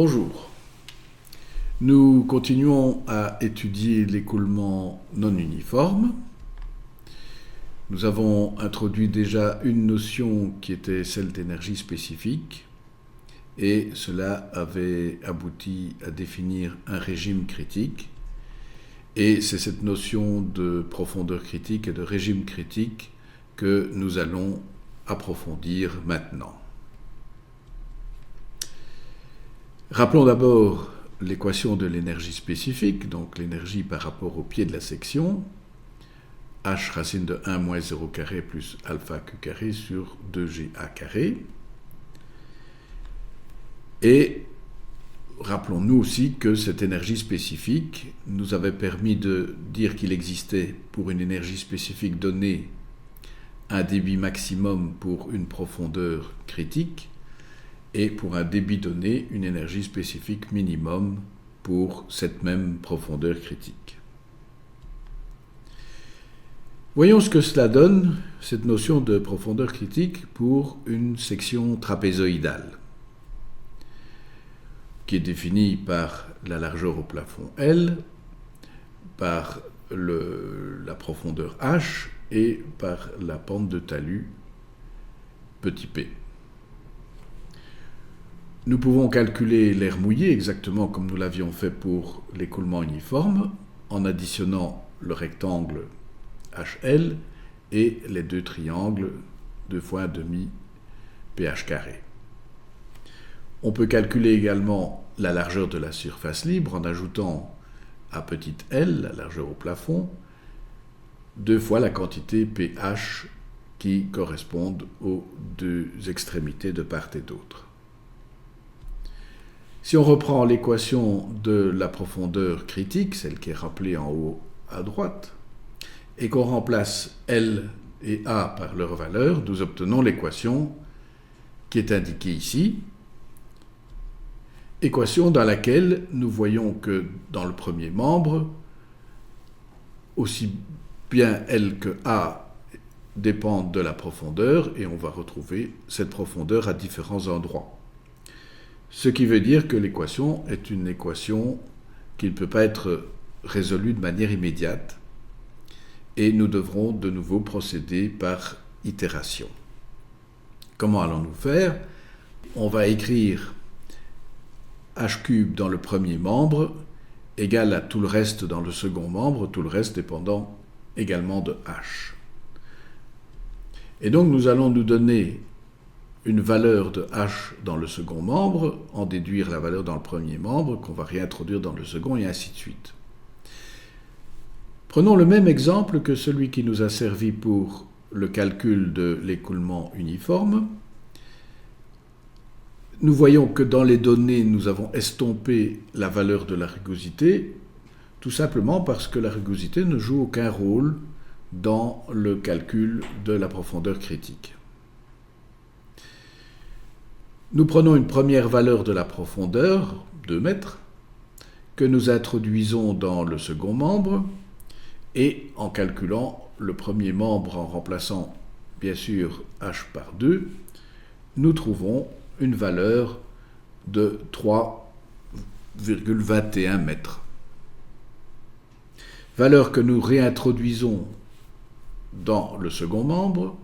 Bonjour. Nous continuons à étudier l'écoulement non uniforme. Nous avons introduit déjà une notion qui était celle d'énergie spécifique et cela avait abouti à définir un régime critique. Et c'est cette notion de profondeur critique et de régime critique que nous allons approfondir maintenant. Rappelons d'abord l'équation de l'énergie spécifique, donc l'énergie par rapport au pied de la section, h racine de 1 moins 0 carré plus alpha q carré sur 2ga carré. Et rappelons-nous aussi que cette énergie spécifique nous avait permis de dire qu'il existait pour une énergie spécifique donnée un débit maximum pour une profondeur critique et pour un débit donné une énergie spécifique minimum pour cette même profondeur critique. Voyons ce que cela donne, cette notion de profondeur critique pour une section trapézoïdale, qui est définie par la largeur au plafond L, par la profondeur H et par la pente de talus petit p. Nous pouvons calculer l'air mouillé exactement comme nous l'avions fait pour l'écoulement uniforme en additionnant le rectangle HL et les deux triangles 2 fois 1,5 pH carré. On peut calculer également la largeur de la surface libre en ajoutant à petite l, la largeur au plafond, 2 fois la quantité pH qui correspondent aux deux extrémités de part et d'autre. Si on reprend l'équation de la profondeur critique, celle qui est rappelée en haut à droite, et qu'on remplace L et A par leur valeur, nous obtenons l'équation qui est indiquée ici, équation dans laquelle nous voyons que dans le premier membre, aussi bien L que A dépendent de la profondeur et on va retrouver cette profondeur à différents endroits. Ce qui veut dire que l'équation est une équation qui ne peut pas être résolue de manière immédiate et nous devrons de nouveau procéder par itération. Comment allons-nous faire ? On va écrire h³ dans le premier membre égal à tout le reste dans le second membre, tout le reste dépendant également de h. Et donc nous allons nous donner une valeur de h dans le second membre, en déduire la valeur dans le premier membre, qu'on va réintroduire dans le second, et ainsi de suite. Prenons le même exemple que celui qui nous a servi pour le calcul de l'écoulement uniforme. Nous voyons que dans les données, nous avons estompé la valeur de la rugosité, tout simplement parce que la rugosité ne joue aucun rôle dans le calcul de la profondeur critique. Nous prenons une première valeur de la profondeur, 2 mètres, que nous introduisons dans le second membre, et en calculant le premier membre en remplaçant bien sûr h par 2, nous trouvons une valeur de 3,21 mètres. Valeur que nous réintroduisons dans le second membre,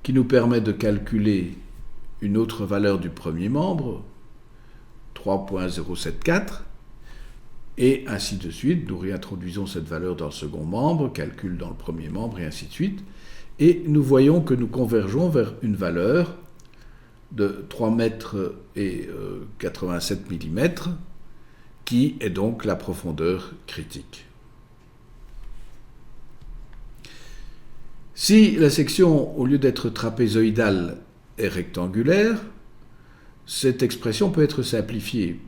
qui nous permet de calculer une autre valeur du premier membre, 3,074, et ainsi de suite. Nous réintroduisons cette valeur dans le second membre, calcul dans le premier membre, et ainsi de suite. Et nous voyons que nous convergeons vers une valeur de 3 mètres et 87 mm, qui est donc la profondeur critique. Si la section, au lieu d'être trapézoïdale, est rectangulaire, cette expression peut être simplifiée,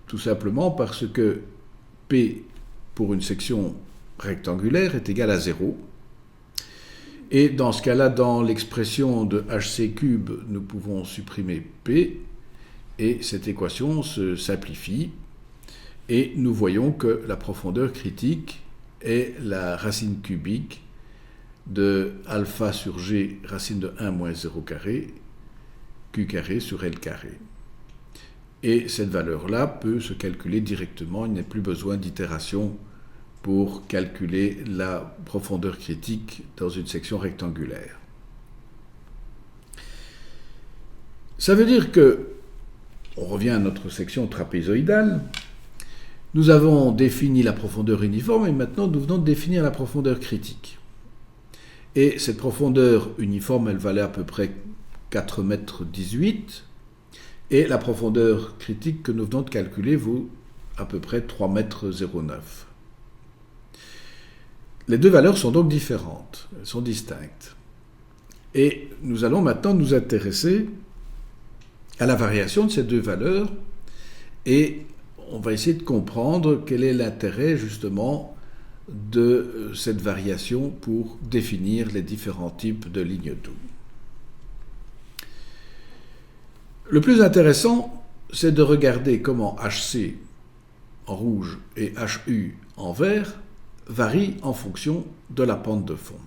tout simplement parce que P pour une section rectangulaire est égal à 0. Et dans ce cas-là, dans l'expression de hc³, nous pouvons supprimer P, et cette équation se simplifie, et nous voyons que la profondeur critique est la racine cubique de alpha sur g racine de 1 moins 0 carré, q carré sur L carré. Et cette valeur-là peut se calculer directement, il n'y a plus besoin d'itération pour calculer la profondeur critique dans une section rectangulaire. Ça veut dire que, on revient à notre section trapézoïdale, nous avons défini la profondeur uniforme et maintenant nous venons de définir la profondeur critique. Et cette profondeur uniforme, elle valait à peu près 4,18 m et la profondeur critique que nous venons de calculer vaut à peu près 3,09 m. Les deux valeurs sont donc différentes, elles sont distinctes. Et nous allons maintenant nous intéresser à la variation de ces deux valeurs et on va essayer de comprendre quel est l'intérêt justement de cette variation pour définir les différents types de lignes d'eau. Le plus intéressant, c'est de regarder comment HC en rouge et HU en vert varient en fonction de la pente de fond.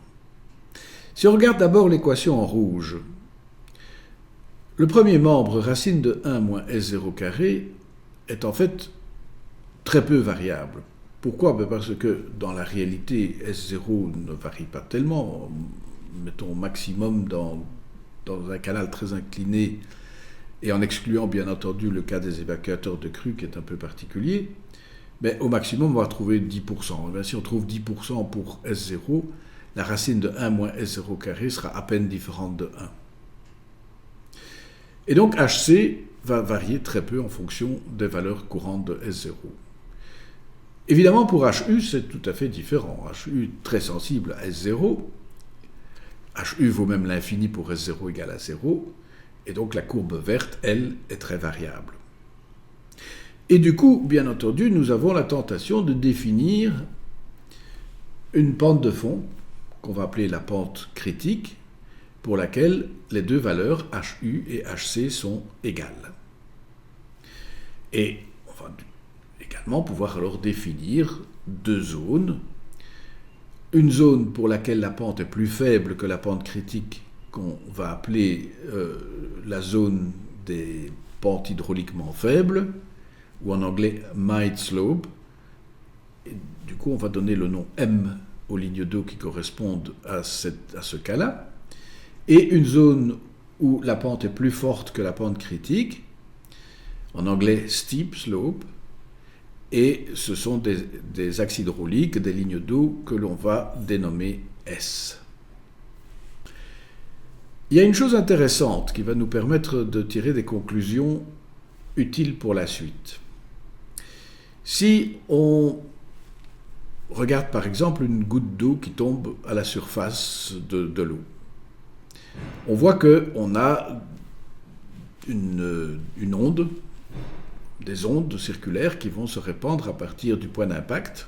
Si on regarde d'abord l'équation en rouge, le premier membre, racine de 1 moins S0 carré, est en fait très peu variable. Pourquoi ? Parce que dans la réalité, S0 ne varie pas tellement. Mettons au maximum dans un canal très incliné, et en excluant bien entendu le cas des évacuateurs de crue qui est un peu particulier, mais au maximum on va trouver 10%. Et si on trouve 10% pour S0, la racine de 1 moins S0 carré sera à peine différente de 1. Et donc HC va varier très peu en fonction des valeurs courantes de S0. Évidemment, pour HU, c'est tout à fait différent. HU est très sensible à S0. HU vaut même l'infini pour S0 égale à 0. Et donc la courbe verte, elle, est très variable. Et du coup, bien entendu, nous avons la tentation de définir une pente de fond, qu'on va appeler la pente critique, pour laquelle les deux valeurs HU et HC sont égales. Et on va également pouvoir alors définir deux zones. Une zone pour laquelle la pente est plus faible que la pente critique, qu'on va appeler la zone des pentes hydrauliquement faibles, ou en anglais mild slope. Et du coup, on va donner le nom M aux lignes d'eau qui correspondent à ce cas-là. Et une zone où la pente est plus forte que la pente critique, en anglais steep slope, et ce sont des axes hydrauliques, des lignes d'eau que l'on va dénommer S. Il y a une chose intéressante qui va nous permettre de tirer des conclusions utiles pour la suite. Si on regarde par exemple une goutte d'eau qui tombe à la surface de l'eau, on voit qu'on a une onde, des ondes circulaires qui vont se répandre à partir du point d'impact,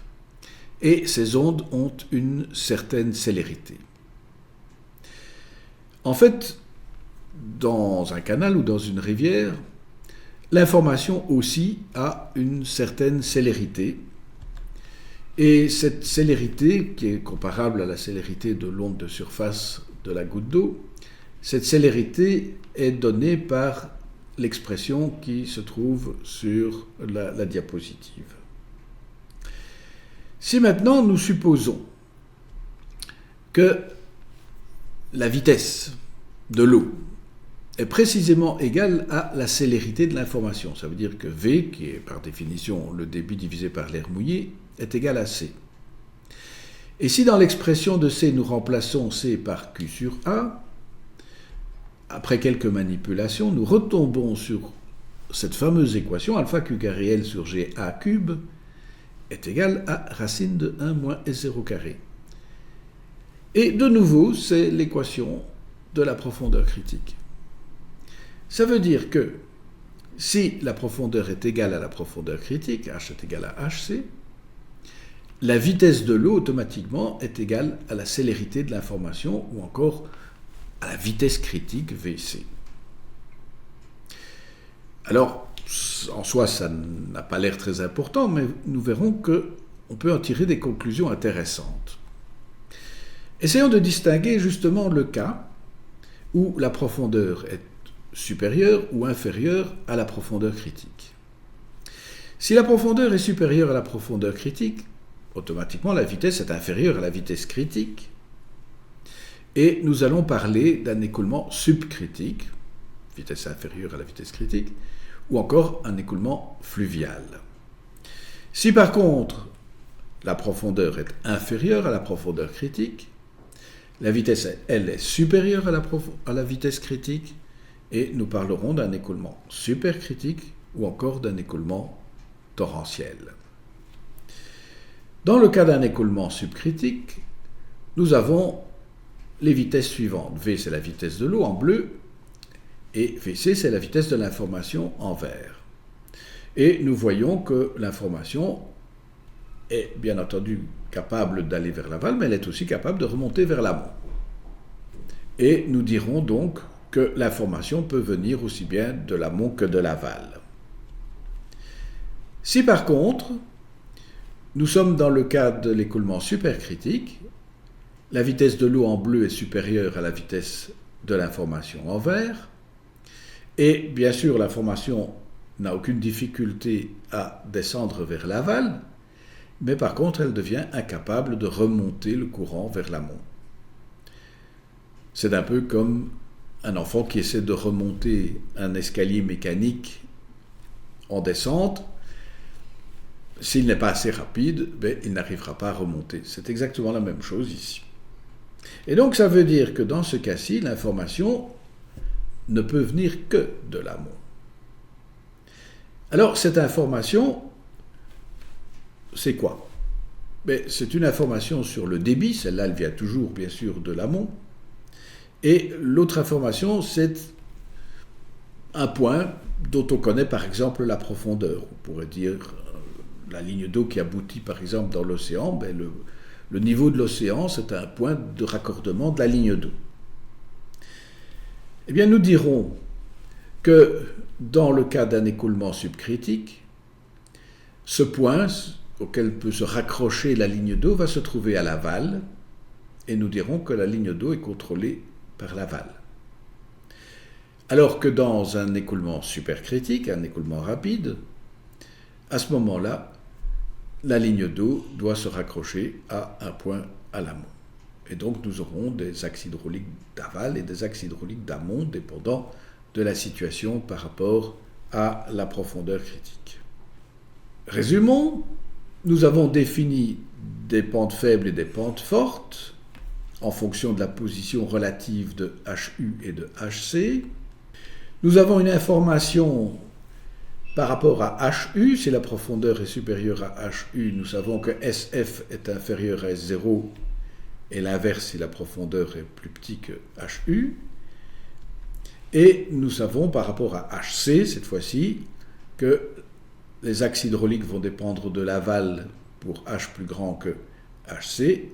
et ces ondes ont une certaine célérité. En fait, dans un canal ou dans une rivière, l'information aussi a une certaine célérité, et cette célérité, qui est comparable à la célérité de l'onde de surface de la goutte d'eau, cette célérité est donnée par l'expression qui se trouve sur la diapositive. Si maintenant nous supposons que la vitesse de l'eau est précisément égale à la célérité de l'information, ça veut dire que V, qui est par définition le débit divisé par l'air mouillé, est égal à C. Et si dans l'expression de C nous remplaçons C par Q sur A, après quelques manipulations, nous retombons sur cette fameuse équation alpha Q carré L sur G A cube est égal à racine de 1 moins S0 carré. Et de nouveau, c'est l'équation de la profondeur critique. Ça veut dire que si la profondeur est égale à la profondeur critique, H est égal à HC, la vitesse de l'eau automatiquement est égale à la célérité de l'information ou encore à la vitesse critique VC. Alors, en soi, ça n'a pas l'air très important, mais nous verrons qu'on peut en tirer des conclusions intéressantes. Essayons de distinguer justement le cas où la profondeur est supérieure ou inférieure à la profondeur critique. Si la profondeur est supérieure à la profondeur critique, automatiquement la vitesse est inférieure à la vitesse critique, et nous allons parler d'un écoulement subcritique, vitesse inférieure à la vitesse critique, ou encore un écoulement fluvial. Si par contre la profondeur est inférieure à la profondeur critique, la vitesse, elle, est supérieure à la vitesse critique, et nous parlerons d'un écoulement supercritique ou encore d'un écoulement torrentiel. Dans le cas d'un écoulement subcritique, nous avons les vitesses suivantes. V, c'est la vitesse de l'eau en bleu, et Vc, c'est la vitesse de l'information en vert. Et nous voyons que l'information est bien entendu capable d'aller vers l'aval, mais elle est aussi capable de remonter vers l'amont. Et nous dirons donc que l'information peut venir aussi bien de l'amont que de l'aval. Si par contre, nous sommes dans le cas de l'écoulement supercritique, la vitesse de l'eau en bleu est supérieure à la vitesse de l'information en vert, et bien sûr l'information n'a aucune difficulté à descendre vers l'aval, mais par contre elle devient incapable de remonter le courant vers l'amont. C'est un peu comme un enfant qui essaie de remonter un escalier mécanique en descente. S'il n'est pas assez rapide, il n'arrivera pas à remonter. C'est exactement la même chose ici. Et donc ça veut dire que dans ce cas-ci, l'information ne peut venir que de l'amont. Alors cette information, c'est quoi? C'est une information sur le débit, celle-là elle vient toujours bien sûr de l'amont. Et l'autre information, c'est un point dont on connaît par exemple la profondeur. On pourrait dire la ligne d'eau qui aboutit par exemple dans l'océan, le niveau de l'océan, c'est un point de raccordement de la ligne d'eau. Eh bien, nous dirons que dans le cas d'un écoulement subcritique, ce point auquel peut se raccrocher la ligne d'eau va se trouver à l'aval, et nous dirons que la ligne d'eau est contrôlée par l'aval. Alors que dans un écoulement supercritique, un écoulement rapide, à ce moment-là, la ligne d'eau doit se raccrocher à un point à l'amont. Et donc nous aurons des axes hydrauliques d'aval et des axes hydrauliques d'amont, dépendant de la situation par rapport à la profondeur critique. Résumons, nous avons défini des pentes faibles et des pentes fortes en fonction de la position relative de HU et de HC. Nous avons une information par rapport à HU, si la profondeur est supérieure à HU, nous savons que SF est inférieur à S0, et l'inverse si la profondeur est plus petite que HU. Et nous savons par rapport à HC, cette fois-ci, que les axes hydrauliques vont dépendre de l'aval pour H plus grand que HC,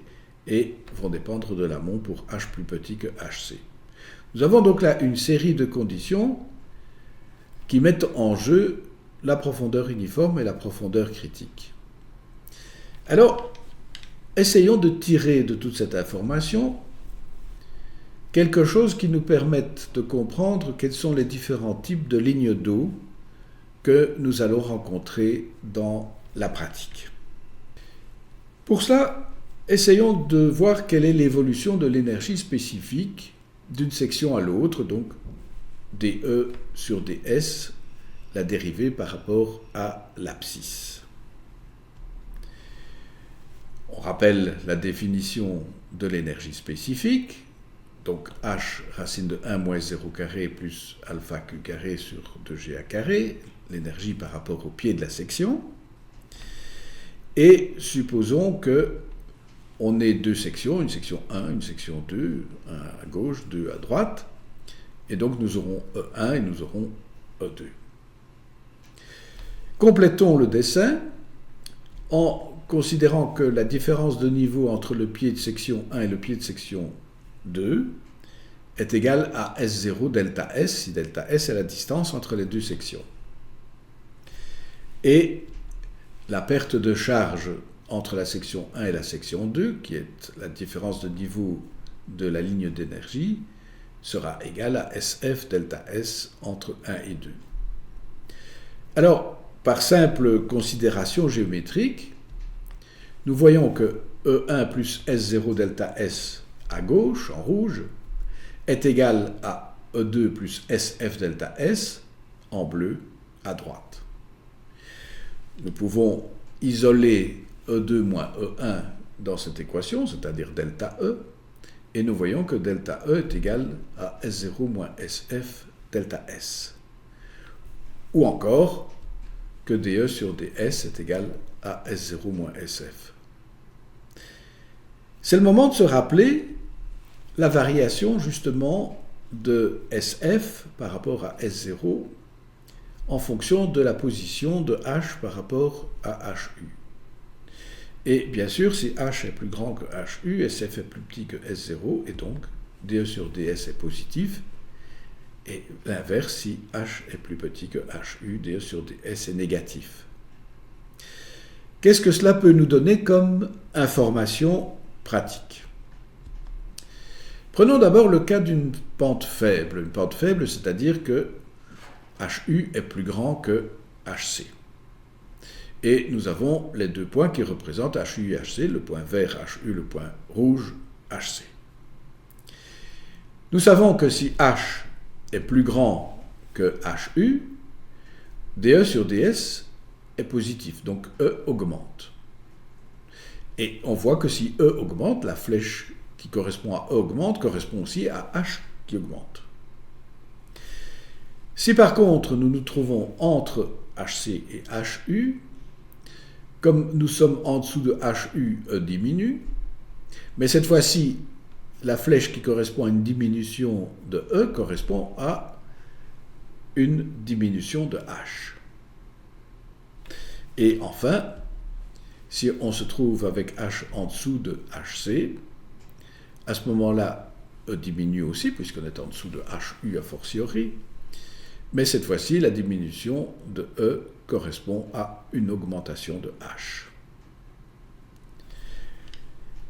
et vont dépendre de l'amont pour H plus petit que HC. Nous avons donc là une série de conditions qui mettent en jeu la profondeur uniforme et la profondeur critique. Alors, essayons de tirer de toute cette information quelque chose qui nous permette de comprendre quels sont les différents types de lignes d'eau que nous allons rencontrer dans la pratique. Pour cela, essayons de voir quelle est l'évolution de l'énergie spécifique d'une section à l'autre, donc dE sur ds, la dérivée par rapport à l'abscisse. On rappelle la définition de l'énergie spécifique, donc H racine de 1 moins 0 carré plus alpha Q carré sur 2GA carré, l'énergie par rapport au pied de la section. Et supposons que on ait deux sections, une section 1, une section 2, 1 à gauche, 2 à droite, et donc nous aurons E1 et nous aurons E2. Complétons le dessin en considérant que la différence de niveau entre le pied de section 1 et le pied de section 2 est égale à S0 delta S, si delta S est la distance entre les deux sections. Et la perte de charge entre la section 1 et la section 2, qui est la différence de niveau de la ligne d'énergie, sera égal à SF delta S entre 1 et 2. Alors, par simple considération géométrique, nous voyons que E1 plus S0 delta S à gauche, en rouge, est égal à E2 plus SF delta S en bleu à droite. Nous pouvons isoler E2 moins E1 dans cette équation, c'est-à-dire delta E, et nous voyons que delta E est égal à S0 moins SF delta S. Ou encore que dE sur ds est égal à S0 moins SF. C'est le moment de se rappeler la variation justement de SF par rapport à S0 en fonction de la position de H par rapport à HU. Et bien sûr, si H est plus grand que HU, SF est plus petit que S0, et donc dE sur ds est positif, et l'inverse si H est plus petit que HU, dE sur ds est négatif. Qu'est-ce que cela peut nous donner comme information pratique? Prenons d'abord le cas d'une pente faible. Une pente faible, c'est-à-dire que HU est plus grand que HC. Et nous avons les deux points qui représentent HU et HC, le point vert HU, le point rouge HC. Nous savons que si H est plus grand que HU, dE sur ds est positif, donc E augmente. Et on voit que si E augmente, la flèche qui correspond à E augmente correspond aussi à H qui augmente. Si par contre nous nous trouvons entre HC et HU, comme nous sommes en dessous de HU, E diminue, mais cette fois-ci, la flèche qui correspond à une diminution de E correspond à une diminution de H. Et enfin, si on se trouve avec H en dessous de HC, à ce moment-là, E diminue aussi, puisqu'on est en dessous de HU a fortiori, mais cette fois-ci, la diminution de E correspond à une augmentation de H.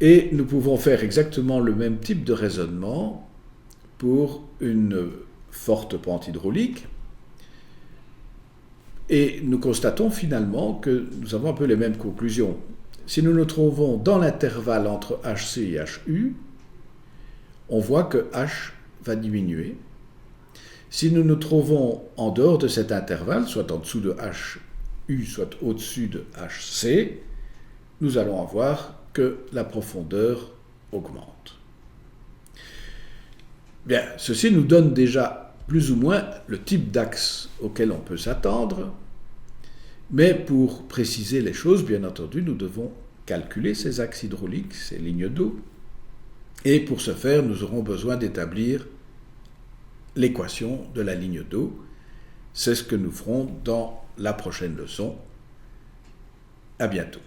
Et nous pouvons faire exactement le même type de raisonnement pour une forte pente hydraulique. Et nous constatons finalement que nous avons un peu les mêmes conclusions. Si nous nous trouvons dans l'intervalle entre HC et HU, on voit que H va diminuer. Si nous nous trouvons en dehors de cet intervalle, soit en dessous de HU, soit au-dessus de HC, nous allons avoir que la profondeur augmente. Bien, ceci nous donne déjà plus ou moins le type d'axe auquel on peut s'attendre, mais pour préciser les choses, bien entendu, nous devons calculer ces axes hydrauliques, ces lignes d'eau, et pour ce faire, nous aurons besoin d'établir l'équation de la ligne d'eau. C'est ce que nous ferons dans la prochaine leçon. À bientôt.